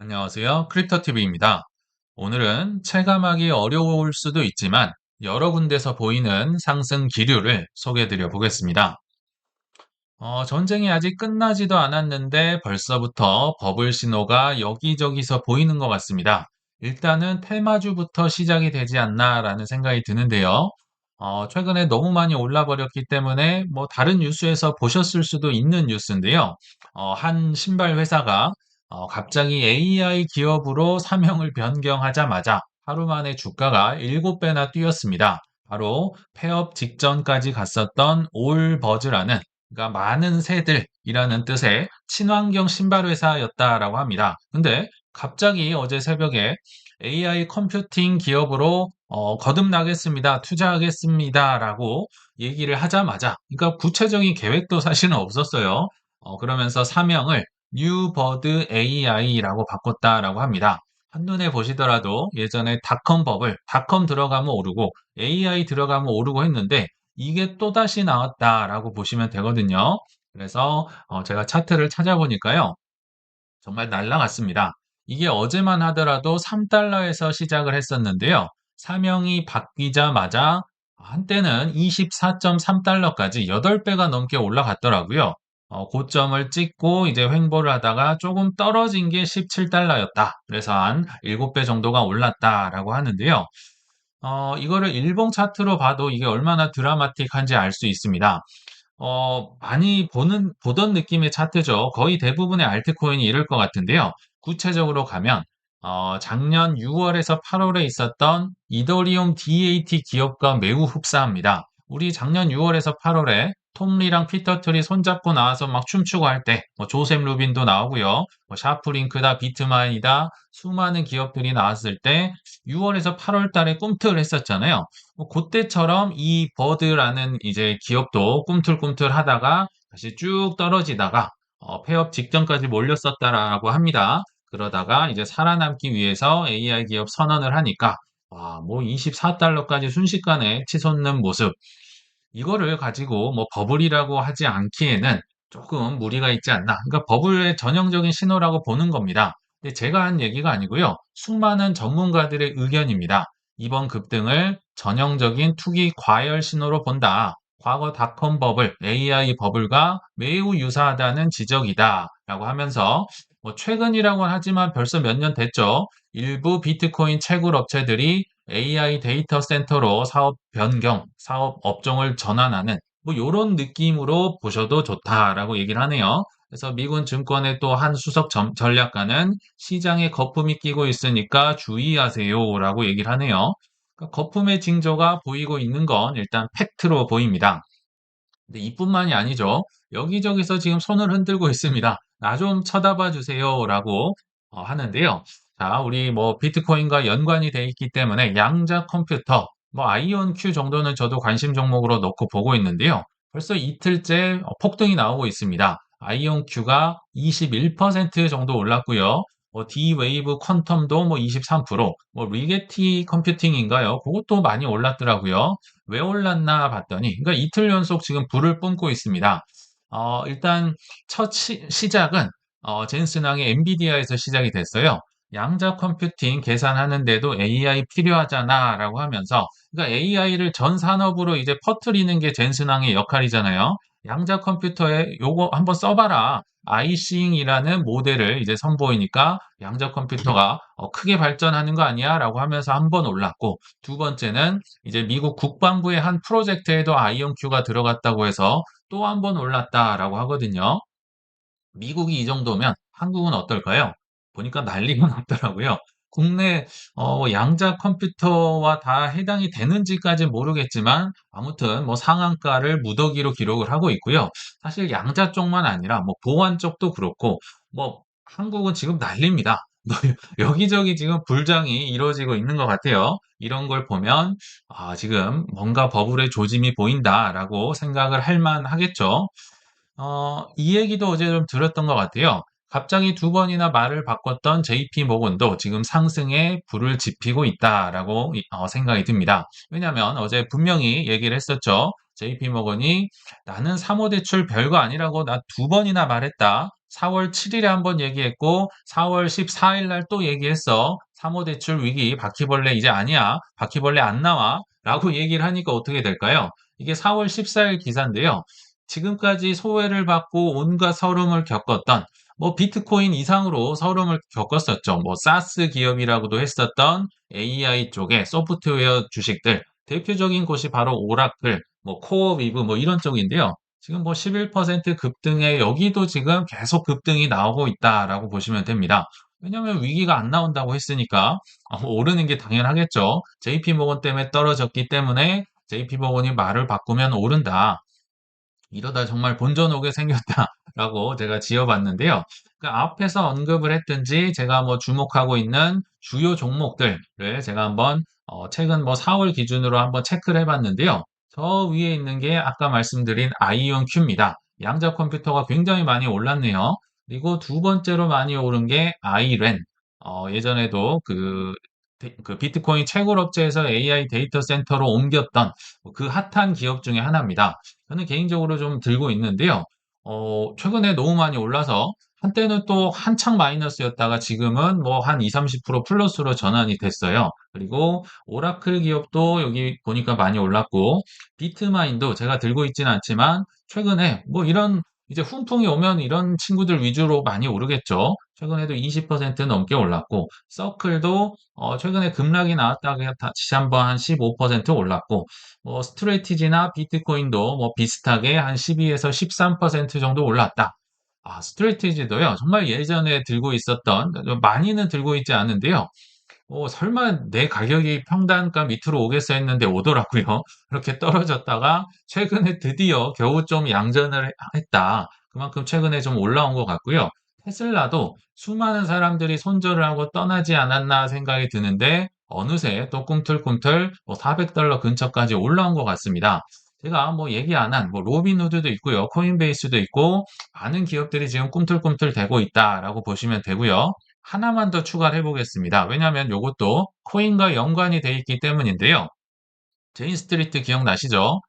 안녕하세요. 크립토TV입니다. 오늘은 체감하기 어려울 수도 있지만 여러 군데서 보이는 상승 기류를 소개해 드려 보겠습니다. 전쟁이 아직 끝나지도 않았는데 벌써부터 버블 신호가 여기저기서 보이는 것 같습니다. 일단은 테마주부터 시작이 되지 않나라는 생각이 드는데요. 최근에 너무 많이 올라 버렸기 때문에 뭐 다른 뉴스에서 보셨을 수도 있는 뉴스인데요. 한 신발 회사가 갑자기 AI 기업으로 사명을 변경하자마자 하루 만에 주가가 7배나 뛰었습니다. 바로 폐업 직전까지 갔었던 올버즈라는, 그러니까 많은 새들이라는 뜻의 친환경 신발 회사였다라고 합니다. 근데 갑자기 어제 새벽에 AI 컴퓨팅 기업으로 거듭나겠습니다. 투자하겠습니다라고 얘기를 하자마자, 그러니까 구체적인 계획도 사실은 없었어요. 그러면서 사명을 뉴버드 AI라고 바꿨다라고 합니다. 한눈에 보시더라도 예전에 닷컴 버블, 닷컴 들어가면 오르고 AI 들어가면 오르고 했는데 이게 또다시 나왔다라고 보시면 되거든요. 그래서 제가 차트를 찾아보니까요. 정말 날라갔습니다. 이게 어제만 하더라도 3달러에서 시작을 했었는데요. 사명이 바뀌자마자 한때는 24.3달러까지 8배가 넘게 올라갔더라고요. 고점을 찍고 이제 횡보를 하다가 조금 떨어진 게 17달러였다. 그래서 한 7배 정도가 올랐다라고 하는데요. 이거를 일봉 차트로 봐도 이게 얼마나 드라마틱한지 알 수 있습니다. 많이 보던 느낌의 차트죠. 거의 대부분의 알트코인이 이럴 것 같은데요. 구체적으로 가면, 작년 6월에서 8월에 있었던 이더리움 DAT 기업과 매우 흡사합니다. 우리 작년 6월에서 8월에 톰리랑 피터 틀이 손잡고 나와서 막 춤추고 할 때, 뭐 조셉 루빈도 나오고요. 뭐 샤프링크다, 비트마인이다, 수많은 기업들이 나왔을 때 6월에서 8월 달에 꿈틀 했었잖아요. 그때처럼 이 버드라는 이제 기업도 꿈틀꿈틀 하다가 다시 쭉 떨어지다가 폐업 직전까지 몰렸었다라고 합니다. 그러다가 이제 살아남기 위해서 AI 기업 선언을 하니까 와, 뭐 24달러까지 순식간에 치솟는 모습. 이거를 가지고 뭐 버블이라고 하지 않기에는 조금 무리가 있지 않나. 그러니까 버블의 전형적인 신호라고 보는 겁니다. 근데 제가 한 얘기가 아니고요. 수많은 전문가들의 의견입니다. 이번 급등을 전형적인 투기 과열 신호로 본다. 과거 닷컴 버블, AI 버블과 매우 유사하다는 지적이다. 라고 하면서 뭐 최근이라고는 하지만 벌써 몇 년 됐죠. 일부 비트코인 채굴 업체들이 AI 데이터 센터로 사업 변경, 사업 업종을 전환하는 뭐 요런 느낌으로 보셔도 좋다라고 얘기를 하네요. 그래서 미군 증권의 또 한 수석 전략가는 시장에 거품이 끼고 있으니까 주의하세요라고 얘기를 하네요. 그러니까 거품의 징조가 보이고 있는 건 일단 팩트로 보입니다. 근데 이뿐만이 아니죠. 여기저기서 지금 손을 흔들고 있습니다. 나 좀 쳐다봐 주세요라고 하는데요. 자, 우리 뭐 비트코인과 연관이 돼 있기 때문에 양자 컴퓨터, 뭐 아이온 Q 정도는 저도 관심 종목으로 넣고 보고 있는데요. 벌써 이틀째 폭등이 나오고 있습니다. 아이온 Q가 21% 정도 올랐고요. 뭐 D-웨이브 퀀텀도 뭐 23%, 뭐 리게티 컴퓨팅인가요? 그것도 많이 올랐더라고요. 왜 올랐나 봤더니, 그러니까 이틀 연속 지금 불을 뿜고 있습니다. 일단 첫 시작은 젠슨왕의 엔비디아에서 시작이 됐어요. 양자 컴퓨팅 계산하는데도 AI 필요하잖아라고 하면서, 그러니까 AI를 전 산업으로 이제 퍼뜨리는 게 젠슨왕의 역할이잖아요. 양자 컴퓨터에 요거 한번 써봐라. 아이싱이라는 모델을 이제 선보이니까 양자 컴퓨터가 크게 발전하는 거 아니야? 라고 하면서 한 번 올랐고, 두 번째는 이제 미국 국방부의 한 프로젝트에도 아이온큐가 들어갔다고 해서 또 한 번 올랐다라고 하거든요. 미국이 이 정도면 한국은 어떨까요? 보니까 난리가 났더라고요. 국내 양자 컴퓨터와 다 해당이 되는지까지는 모르겠지만 아무튼 뭐 상한가를 무더기로 기록을 하고 있고요. 사실 양자 쪽만 아니라 뭐 보안 쪽도 그렇고 뭐 한국은 지금 난립니다. 뭐 여기저기 지금 불장이 이루어지고 있는 것 같아요. 이런 걸 보면 지금 뭔가 버블의 조짐이 보인다라고 생각을 할 만하겠죠. 이 얘기도 어제 좀 들었던 것 같아요. 갑자기 두 번이나 말을 바꿨던 JP 모건도 지금 상승에 불을 지피고 있다라고 생각이 듭니다. 왜냐하면 어제 분명히 얘기를 했었죠. JP 모건이 나는 사모대출 별거 아니라고 나 두 번이나 말했다. 4월 7일에 한번 얘기했고 4월 14일 날 또 얘기했어. 사모대출 위기 바퀴벌레 이제 아니야. 바퀴벌레 안 나와. 라고 얘기를 하니까 어떻게 될까요? 이게 4월 14일 기사인데요. 지금까지 소외를 받고 온갖 서름을 겪었던 뭐 비트코인 이상으로 서름을 겪었었죠. 뭐 사스 기업이라고도 했었던 AI 쪽의 소프트웨어 주식들 대표적인 곳이 바로 오라클, 뭐 코어위브 뭐 이런 쪽인데요. 지금 뭐 11% 급등에 여기도 지금 계속 급등이 나오고 있다라고 보시면 됩니다. 왜냐하면 위기가 안 나온다고 했으니까 오르는 게 당연하겠죠. JP모건 때문에 떨어졌기 때문에 JP모건이 말을 바꾸면 오른다. 이러다 정말 본전 오게 생겼다라고 제가 지어봤는데요. 그 앞에서 언급을 했든지 제가 뭐 주목하고 있는 주요 종목들을 제가 한번 최근 뭐 4월 기준으로 한번 체크를 해봤는데요. 저 위에 있는 게 아까 말씀드린 아이온 Q입니다. 양자 컴퓨터가 굉장히 많이 올랐네요. 그리고 두 번째로 많이 오른 게 아이렌. 예전에도 그 비트코인 채굴 업체에서 AI 데이터 센터로 옮겼던 그 핫한 기업 중에 하나입니다. 저는 개인적으로 좀 들고 있는데요. 최근에 너무 많이 올라서 한때는 또 한창 마이너스였다가 지금은 뭐 한 2, 30% 플러스로 전환이 됐어요. 그리고 오라클 기업도 여기 보니까 많이 올랐고, 비트마인도 제가 들고 있지는 않지만 최근에 뭐 이런 이제 훈풍이 오면 이런 친구들 위주로 많이 오르겠죠. 최근에도 20% 넘게 올랐고, 서클도 최근에 급락이 나왔다가 다시 한번 한 15% 올랐고, 뭐 스트레티지나 비트코인도 뭐 비슷하게 한 12에서 13% 정도 올랐다. 스트레티지도요. 정말 예전에 들고 있었던 많이는 들고 있지 않은데요. 설마 내 가격이 평단가 밑으로 오겠어 했는데 오더라고요. 그렇게 떨어졌다가 최근에 드디어 겨우 좀 양전을 했다. 그만큼 최근에 좀 올라온 것 같고요. 테슬라도 수많은 사람들이 손절을 하고 떠나지 않았나 생각이 드는데 어느새 또 꿈틀꿈틀 뭐 $400 근처까지 올라온 것 같습니다. 제가 뭐 얘기 안 한 뭐 로빈후드도 있고요. 코인베이스도 있고 많은 기업들이 지금 꿈틀꿈틀 되고 있다라고 보시면 되고요. 하나만 더 추가를 해보겠습니다. 왜냐하면 이것도 코인과 연관이 돼 있기 때문인데요. 제인 스트리트 기억나시죠?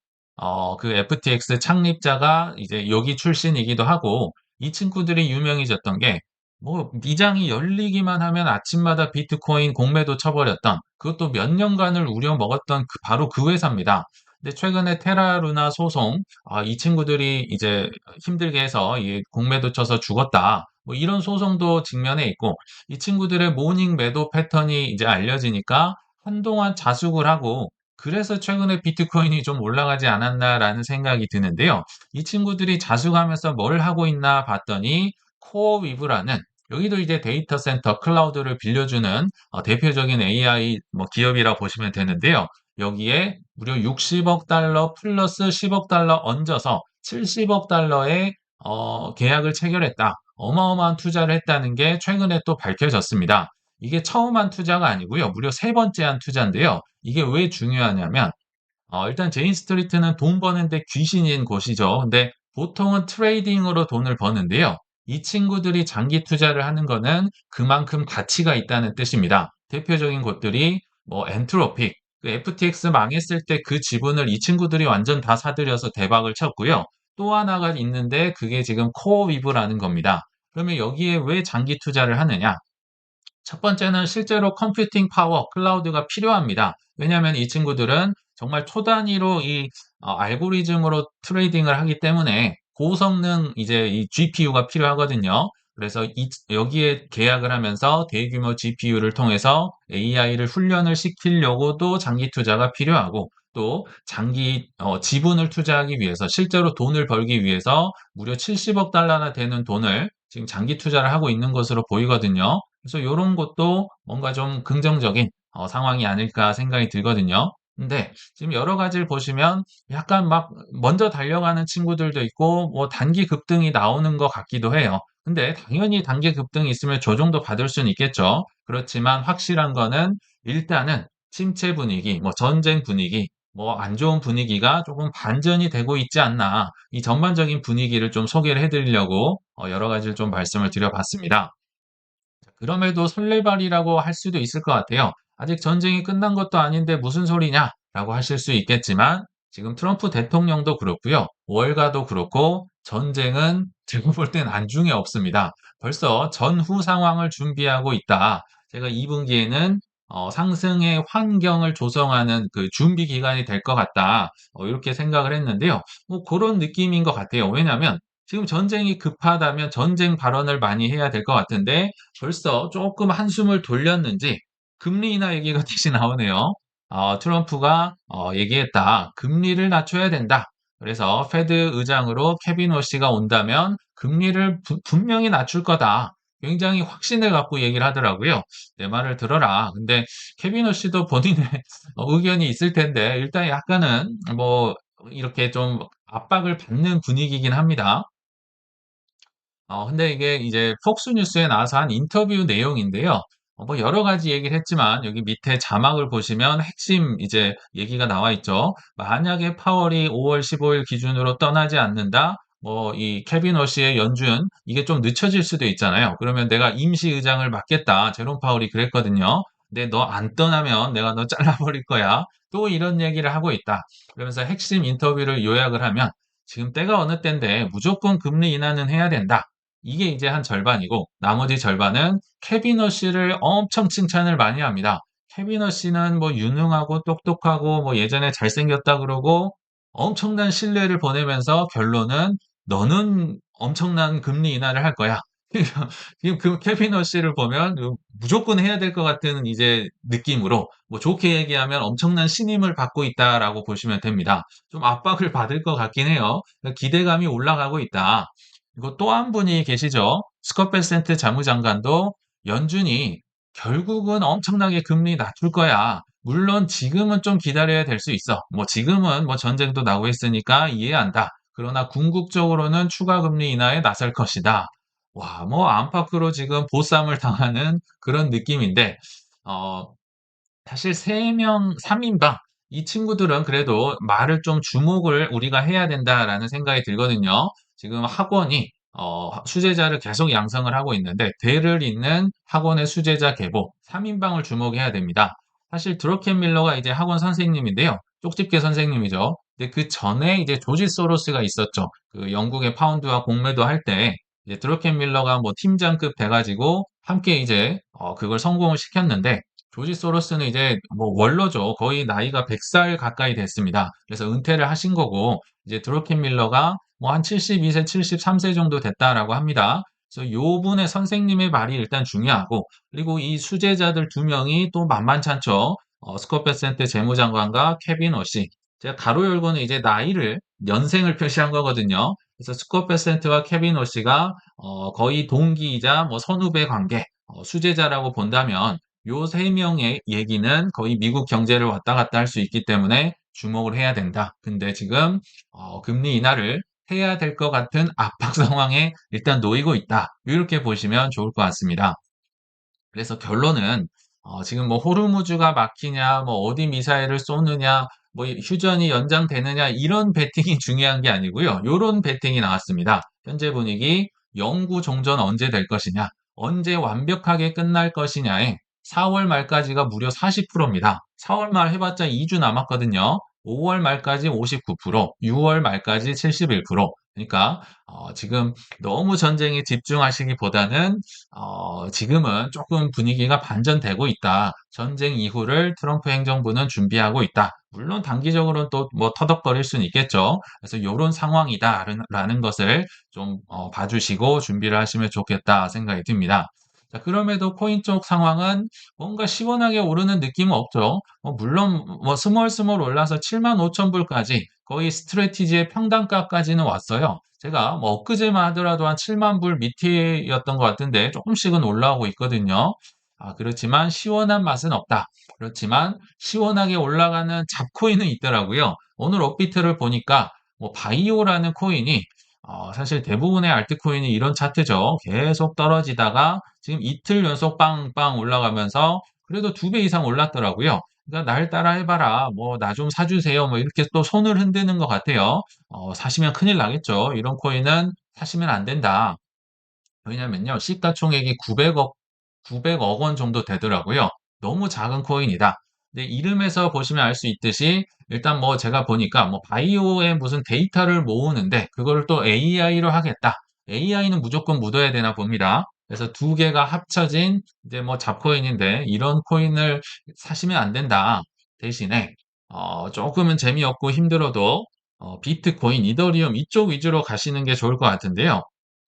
그 FTX 창립자가 이제 여기 출신이기도 하고 이 친구들이 유명해졌던 게 뭐 미장이 열리기만 하면 아침마다 비트코인 공매도 쳐버렸던 그것도 몇 년간을 우려먹었던 바로 그 회사입니다. 근데 최근에 테라루나 소송, 이 친구들이 이제 힘들게 해서 이 공매도 쳐서 죽었다. 뭐 이런 소송도 직면해 있고 이 친구들의 모닝 매도 패턴이 이제 알려지니까 한동안 자숙을 하고 그래서 최근에 비트코인이 좀 올라가지 않았나라는 생각이 드는데요. 이 친구들이 자숙하면서 뭘 하고 있나 봤더니 코어위브라는 여기도 이제 데이터 센터 클라우드를 빌려주는 대표적인 AI 뭐 기업이라고 보시면 되는데요. 여기에 무려 60억 달러 플러스 10억 달러 얹어서 70억 달러의 계약을 체결했다. 어마어마한 투자를 했다는 게 최근에 또 밝혀졌습니다. 이게 처음 한 투자가 아니고요. 무려 세 번째 한 투자인데요. 이게 왜 중요하냐면 일단 제인 스트리트는 돈 버는데 귀신인 곳이죠. 근데 보통은 트레이딩으로 돈을 버는데요. 이 친구들이 장기 투자를 하는 거는 그만큼 가치가 있다는 뜻입니다. 대표적인 곳들이 뭐 엔트로픽, 그 FTX 망했을 때 그 지분을 이 친구들이 완전 다 사들여서 대박을 쳤고요. 또 하나가 있는데 그게 지금 코어위브라는 겁니다. 그러면 여기에 왜 장기 투자를 하느냐? 첫 번째는 실제로 컴퓨팅 파워, 클라우드가 필요합니다. 왜냐하면 이 친구들은 정말 초단위로 이 알고리즘으로 트레이딩을 하기 때문에 고성능 이제 이 GPU가 필요하거든요. 그래서 여기에 계약을 하면서 대규모 GPU를 통해서 AI를 훈련을 시키려고도 장기 투자가 필요하고 또 장기 지분을 투자하기 위해서 실제로 돈을 벌기 위해서 무려 70억 달러나 되는 돈을 지금 장기 투자를 하고 있는 것으로 보이거든요. 그래서 이런 것도 뭔가 좀 긍정적인 상황이 아닐까 생각이 들거든요. 근데 지금 여러 가지를 보시면 약간 막 먼저 달려가는 친구들도 있고 뭐 단기 급등이 나오는 것 같기도 해요. 근데 당연히 단기 급등이 있으면 조정도 받을 수는 있겠죠. 그렇지만 확실한 거는 일단은 침체 분위기, 뭐 전쟁 분위기, 뭐 안 좋은 분위기가 조금 반전이 되고 있지 않나. 이 전반적인 분위기를 좀 소개를 해드리려고 여러 가지를 좀 말씀을 드려봤습니다. 그럼에도 설레발이라고 할 수도 있을 것 같아요. 아직 전쟁이 끝난 것도 아닌데 무슨 소리냐? 라고 하실 수 있겠지만 지금 트럼프 대통령도 그렇고요. 월가도 그렇고 전쟁은 제가 볼 땐 안중에 없습니다. 벌써 전후 상황을 준비하고 있다. 제가 2분기에는 상승의 환경을 조성하는 그 준비 기간이 될 것 같다. 이렇게 생각을 했는데요. 뭐 그런 느낌인 것 같아요. 왜냐하면 지금 전쟁이 급하다면 전쟁 발언을 많이 해야 될 것 같은데 벌써 조금 한숨을 돌렸는지 금리 인하 얘기가 다시 나오네요. 트럼프가 얘기했다. 금리를 낮춰야 된다. 그래서 페드 의장으로 케빈 워시가 온다면 금리를 분명히 낮출 거다. 굉장히 확신을 갖고 얘기를 하더라고요. 내 말을 들어라. 근데 케빈 워시도 본인의 의견이 있을 텐데 일단 약간은 뭐 이렇게 좀 압박을 받는 분위기긴 합니다. 근데 이게 이제 폭스뉴스에 나와서 한 인터뷰 내용인데요. 뭐 여러 가지 얘기를 했지만 여기 밑에 자막을 보시면 핵심 이제 얘기가 나와 있죠. 만약에 파월이 5월 15일 기준으로 떠나지 않는다. 뭐 이 케빈 워시의 연준 이게 좀 늦춰질 수도 있잖아요. 그러면 내가 임시 의장을 맡겠다. 제롬 파월이 그랬거든요. 근데 너 안 떠나면 내가 너 잘라버릴 거야. 또 이런 얘기를 하고 있다. 그러면서 핵심 인터뷰를 요약을 하면 지금 때가 어느 때인데 무조건 금리 인하는 해야 된다. 이게 이제 한 절반이고 나머지 절반은 케비너 씨를 엄청 칭찬을 많이 합니다. 케비너 씨는 뭐 유능하고 똑똑하고 뭐 예전에 잘생겼다 그러고 엄청난 신뢰를 보내면서 결론은 너는 엄청난 금리 인하를 할 거야. 지금 그 케비너 씨를 보면 무조건 해야 될 것 같은 이제 느낌으로 뭐 좋게 얘기하면 엄청난 신임을 받고 있다라고 보시면 됩니다. 좀 압박을 받을 것 같긴 해요. 기대감이 올라가고 있다. 그리고 또 한 분이 계시죠. 스콧 베센트 재무장관도 연준이 결국은 엄청나게 금리 낮출 거야. 물론 지금은 좀 기다려야 될 수 있어. 뭐 지금은 뭐 전쟁도 나고 있으니까 이해한다. 그러나 궁극적으로는 추가 금리 인하에 나설 것이다. 와, 뭐 안팎으로 지금 보쌈을 당하는 그런 느낌인데, 어, 사실 3명 3인방 이 친구들은 그래도 말을 좀 주목을 우리가 해야 된다라는 생각이 들거든요. 지금 학원이 수제자를 계속 양성을 하고 있는데 대를 잇는 학원의 수제자 계보 3인방을 주목해야 됩니다. 사실 드러켄 밀러가 이제 학원 선생님인데요. 쪽집게 선생님이죠. 근데 그 전에 이제 조지 소로스가 있었죠. 그 영국의 파운드와 공매도 할 때 이제 드러켄 밀러가 뭐 팀장급 돼가지고 함께 이제 그걸 성공을 시켰는데 조지 소로스는 이제 뭐 원로죠. 거의 나이가 100살 가까이 됐습니다. 그래서 은퇴를 하신 거고 이제 드로켄 밀러가 뭐 한 72세, 73세 정도 됐다라고 합니다. 그래서 요 분의 선생님의 말이 일단 중요하고 그리고 이 수제자들 두 명이 또 만만찮죠. 스콧 베센트 재무장관과 케빈 워시. 제가 가로 열고는 이제 나이를 연생을 표시한 거거든요. 그래서 스콧 베센트와 케빈 워시가 거의 동기이자 뭐 선후배 관계, 수제자라고 본다면 요 세 명의 얘기는 거의 미국 경제를 왔다 갔다 할 수 있기 때문에 주목을 해야 된다. 근데 지금 금리 인하를 해야 될 것 같은 압박 상황에 일단 놓이고 있다. 이렇게 보시면 좋을 것 같습니다. 그래서 결론은 지금 뭐 호르무즈가 막히냐, 뭐 어디 미사일을 쏘느냐, 뭐 휴전이 연장되느냐 이런 베팅이 중요한 게 아니고요. 요런 베팅이 나왔습니다. 현재 분위기 영구 종전 언제 될 것이냐, 언제 완벽하게 끝날 것이냐에 4월 말까지가 무려 40%입니다. 4월 말 해봤자 2주 남았거든요. 5월 말까지 59%, 6월 말까지 71%. 그러니까 지금 너무 전쟁에 집중하시기보다는 지금은 조금 분위기가 반전되고 있다. 전쟁 이후를 트럼프 행정부는 준비하고 있다. 물론 단기적으로는 또 뭐 터덕거릴 수는 있겠죠. 그래서 이런 상황이다라는 것을 좀 봐주시고 준비를 하시면 좋겠다 생각이 듭니다. 자, 그럼에도 코인 쪽 상황은 뭔가 시원하게 오르는 느낌은 없죠. 물론 뭐 스멀스멀 올라서 7만 5천 불까지 거의 스트레티지의 평단가까지는 왔어요. 제가 뭐 엊그제만 하더라도 한 7만 불 밑이었던 것 같은데 조금씩은 올라오고 있거든요. 그렇지만 시원한 맛은 없다. 그렇지만 시원하게 올라가는 잡코인은 있더라고요. 오늘 업비트를 보니까 뭐 바이오라는 코인이 사실 대부분의 알트코인이 이런 차트죠. 계속 떨어지다가 지금 이틀 연속 빵빵 올라가면서 그래도 2배 이상 올랐더라고요. 그러니까 날 따라 해봐라. 뭐 나 좀 사주세요. 뭐 이렇게 또 손을 흔드는 것 같아요. 사시면 큰일 나겠죠. 이런 코인은 사시면 안 된다. 왜냐면요. 시가총액이 900억 원 정도 되더라고요. 너무 작은 코인이다. 근데 이름에서 보시면 알 수 있듯이 일단 뭐 제가 보니까 뭐 바이오의 무슨 데이터를 모으는데 그거를 또 AI로 하겠다. AI는 무조건 묻어야 되나 봅니다. 그래서 두 개가 합쳐진 이제 뭐 잡코인인데 이런 코인을 사시면 안 된다. 대신에 조금은 재미없고 힘들어도 비트코인, 이더리움 이쪽 위주로 가시는 게 좋을 것 같은데요.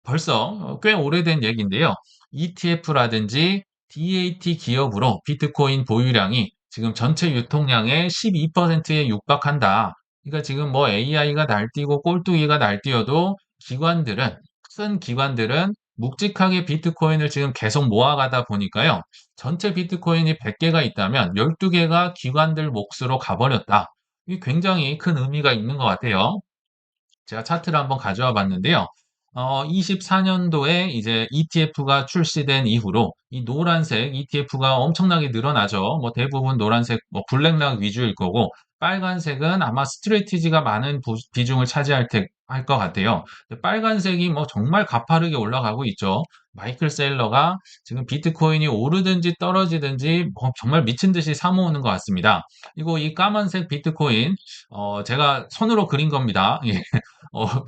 벌써 꽤 오래된 얘기인데요. ETF라든지 DAT 기업으로 비트코인 보유량이 지금 전체 유통량의 12%에 육박한다. 그러니까 지금 뭐 AI가 날뛰고 꼴뚜기가 날뛰어도 기관들은, 큰 기관들은 묵직하게 비트코인을 지금 계속 모아가다 보니까요. 전체 비트코인이 100개가 있다면 12개가 기관들 몫으로 가버렸다. 이게 굉장히 큰 의미가 있는 것 같아요. 제가 차트를 한번 가져와 봤는데요. 24년도에 이제 ETF가 출시된 이후로 이 노란색 ETF가 엄청나게 늘어나죠. 뭐 대부분 노란색, 뭐 블랙락 위주일 거고, 빨간색은 아마 스트레티지가 많은 비중을 차지할 할 것 같아요. 근데 빨간색이 뭐 정말 가파르게 올라가고 있죠. 마이클 셀러가 지금 비트코인이 오르든지 떨어지든지 뭐 정말 미친 듯이 사모으는 것 같습니다. 그리고 이 까만색 비트코인, 제가 손으로 그린 겁니다. 예.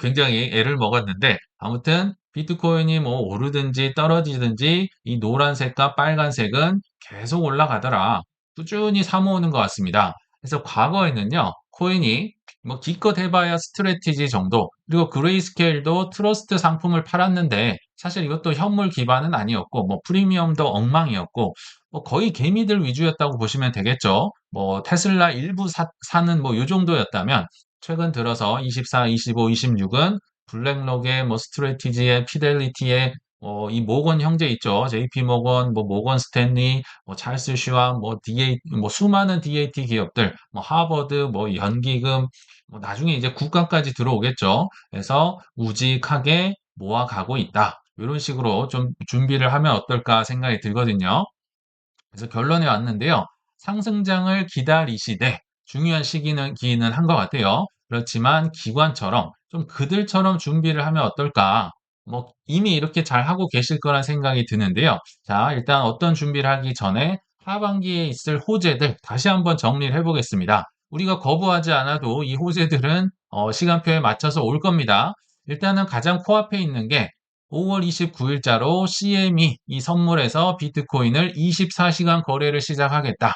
굉장히 애를 먹었는데 아무튼 비트코인이 뭐 오르든지 떨어지든지 이 노란색과 빨간색은 계속 올라가더라. 꾸준히 사모으는 것 같습니다. 그래서 과거에는요, 코인이 뭐 기껏 해봐야 스트레티지 정도, 그리고 그레이스케일도 트러스트 상품을 팔았는데 사실 이것도 현물 기반은 아니었고, 뭐 프리미엄도 엉망이었고, 뭐 거의 개미들 위주였다고 보시면 되겠죠. 뭐 테슬라 일부 사는 뭐 요 정도였다면 최근 들어서 24, 25, 26은 블랙록의 뭐 스트래티지의 피델리티의 이 모건 형제 있죠. JP 모건, 뭐 모건 스탠리, 뭐 찰스 슈왑, 뭐 DA, 뭐 수많은 DAT 기업들, 뭐 하버드, 뭐 연기금, 뭐 나중에 이제 국가까지 들어오겠죠. 그래서 우직하게 모아가고 있다. 이런 식으로 좀 준비를 하면 어떨까 생각이 들거든요. 그래서 결론에 왔는데요. 상승장을 기다리시되 중요한 기는 한 것 같아요. 그렇지만 기관처럼 좀 그들처럼 준비를 하면 어떨까? 뭐 이미 이렇게 잘 하고 계실 거란 생각이 드는데요. 자, 일단 어떤 준비를 하기 전에 하반기에 있을 호재들 다시 한번 정리를 해보겠습니다. 우리가 거부하지 않아도 이 호재들은 시간표에 맞춰서 올 겁니다. 일단은 가장 코앞에 있는 게 5월 29일자로 CME 이 선물에서 비트코인을 24시간 거래를 시작하겠다.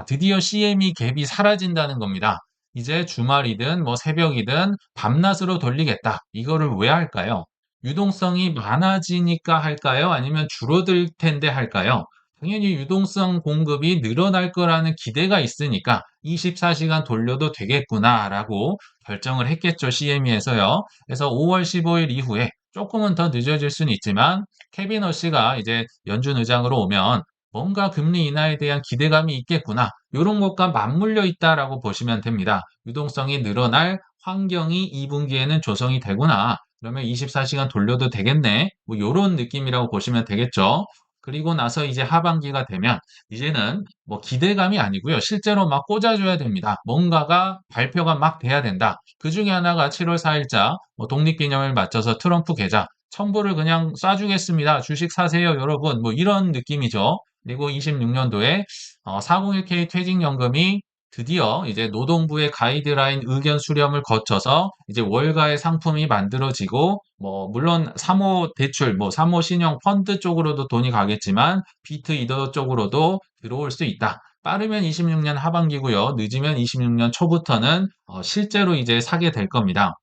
드디어 CME 갭이 사라진다는 겁니다. 이제 주말이든 뭐 새벽이든 밤낮으로 돌리겠다. 이거를 왜 할까요? 유동성이 많아지니까 할까요? 아니면 줄어들 텐데 할까요? 당연히 유동성 공급이 늘어날 거라는 기대가 있으니까 24시간 돌려도 되겠구나라고 결정을 했겠죠, CME에서요. 그래서 5월 15일 이후에 조금은 더 늦어질 수는 있지만 케빈 허씨가 이제 연준 의장으로 오면 뭔가 금리 인하에 대한 기대감이 있겠구나. 이런 것과 맞물려 있다라고 보시면 됩니다. 유동성이 늘어날 환경이 2분기에는 조성이 되구나. 그러면 24시간 돌려도 되겠네. 뭐 이런 느낌이라고 보시면 되겠죠. 그리고 나서 이제 하반기가 되면 이제는 뭐 기대감이 아니고요. 실제로 막 꽂아줘야 됩니다. 뭔가가 발표가 막 돼야 된다. 그 중에 하나가 7월 4일자 독립기념일 맞춰서 트럼프 계좌 첨부를 그냥 쏴주겠습니다. 주식 사세요, 여러분. 뭐 이런 느낌이죠. 그리고 26년도에 401k 퇴직연금이 드디어 이제 노동부의 가이드라인 의견 수렴을 거쳐서 이제 월가의 상품이 만들어지고 뭐 물론 사모 대출, 뭐 사모 신용 펀드 쪽으로도 돈이 가겠지만 비트 이더 쪽으로도 들어올 수 있다. 빠르면 26년 하반기고요. 늦으면 26년 초부터는 실제로 이제 사게 될 겁니다.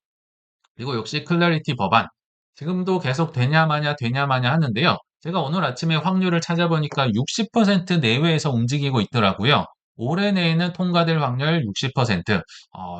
그리고 역시 클래리티 법안. 지금도 계속 되냐 마냐 하는데요. 제가 오늘 아침에 확률을 찾아보니까 60% 내외에서 움직이고 있더라고요. 올해 내에는 통과될 확률 60%.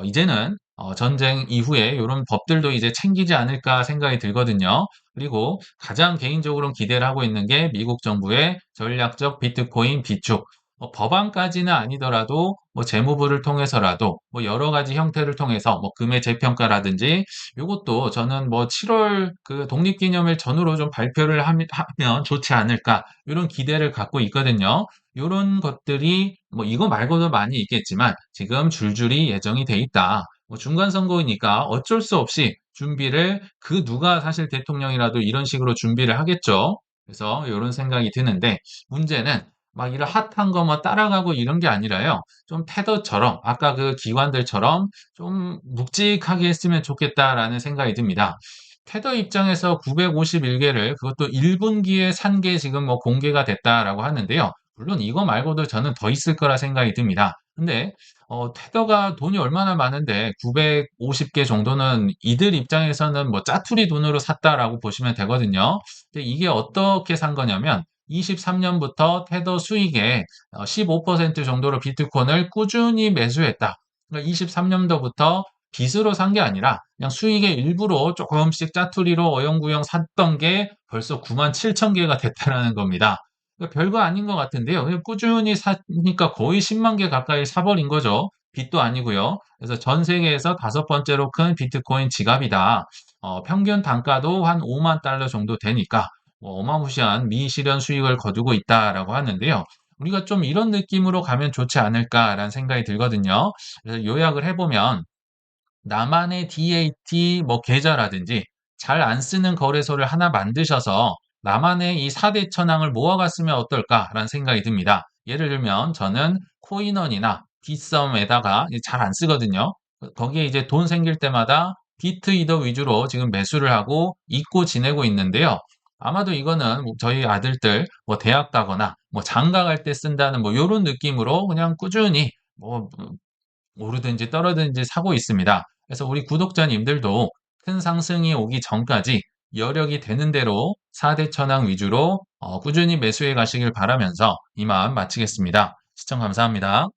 이제는 전쟁 이후에 이런 법들도 이제 챙기지 않을까 생각이 들거든요. 그리고 가장 개인적으로 기대를 하고 있는 게 미국 정부의 전략적 비트코인 비축. 법안까지는 아니더라도 뭐 재무부를 통해서라도 뭐 여러 가지 형태를 통해서 뭐 금의 재평가라든지 요것도 저는 뭐 7월 그 독립기념일 전후로 좀 발표를 하면 좋지 않을까 이런 기대를 갖고 있거든요. 요런 것들이 뭐 이거 말고도 많이 있겠지만 지금 줄줄이 예정이 돼 있다. 뭐 중간 선거이니까 어쩔 수 없이 준비를 그 누가 사실 대통령이라도 이런 식으로 준비를 하겠죠. 그래서 이런 생각이 드는데 문제는 막 이런 핫한 거 뭐 따라가고 이런 게 아니라요. 좀 테더처럼 아까 그 기관들처럼 좀 묵직하게 했으면 좋겠다라는 생각이 듭니다. 테더 입장에서 951개를 그것도 1분기에 산 게 지금 뭐 공개가 됐다라고 하는데요. 물론 이거 말고도 저는 더 있을 거라 생각이 듭니다. 근데 테더가 돈이 얼마나 많은데 950개 정도는 이들 입장에서는 뭐 짜투리 돈으로 샀다라고 보시면 되거든요. 근데 이게 어떻게 산 거냐면 23년부터 테더 수익의 15% 정도로 비트코인을 꾸준히 매수했다. 그러니까 23년도부터 빚으로 산 게 아니라 그냥 수익의 일부로 조금씩 짜투리로 어영부영 샀던 게 벌써 9만 7천 개가 됐다라는 겁니다. 그러니까 별거 아닌 것 같은데요. 그냥 꾸준히 사니까 거의 10만 개 가까이 사버린 거죠. 빚도 아니고요. 그래서 전 세계에서 다섯 번째로 큰 비트코인 지갑이다. 평균 단가도 한 5만 달러 정도 되니까 뭐 어마무시한 미실현 수익을 거두고 있다라고 하는데요. 우리가 좀 이런 느낌으로 가면 좋지 않을까라는 생각이 들거든요. 그래서 요약을 해보면 나만의 DAT 뭐 계좌라든지 잘 안 쓰는 거래소를 하나 만드셔서 나만의 이 4대 천왕을 모아갔으면 어떨까라는 생각이 듭니다. 예를 들면 저는 코인원이나 빗썸에다가 잘 안 쓰거든요. 거기에 이제 돈 생길 때마다 비트이더 위주로 지금 매수를 하고 잊고 지내고 있는데요. 아마도 이거는 뭐 저희 아들들 뭐 대학 가거나 뭐 장가 갈 때 쓴다는 뭐 요런 느낌으로 그냥 꾸준히 뭐 오르든지 떨어지든지 사고 있습니다. 그래서 우리 구독자님들도 큰 상승이 오기 전까지 여력이 되는 대로 4대 천왕 위주로 꾸준히 매수해 가시길 바라면서 이만 마치겠습니다. 시청 감사합니다.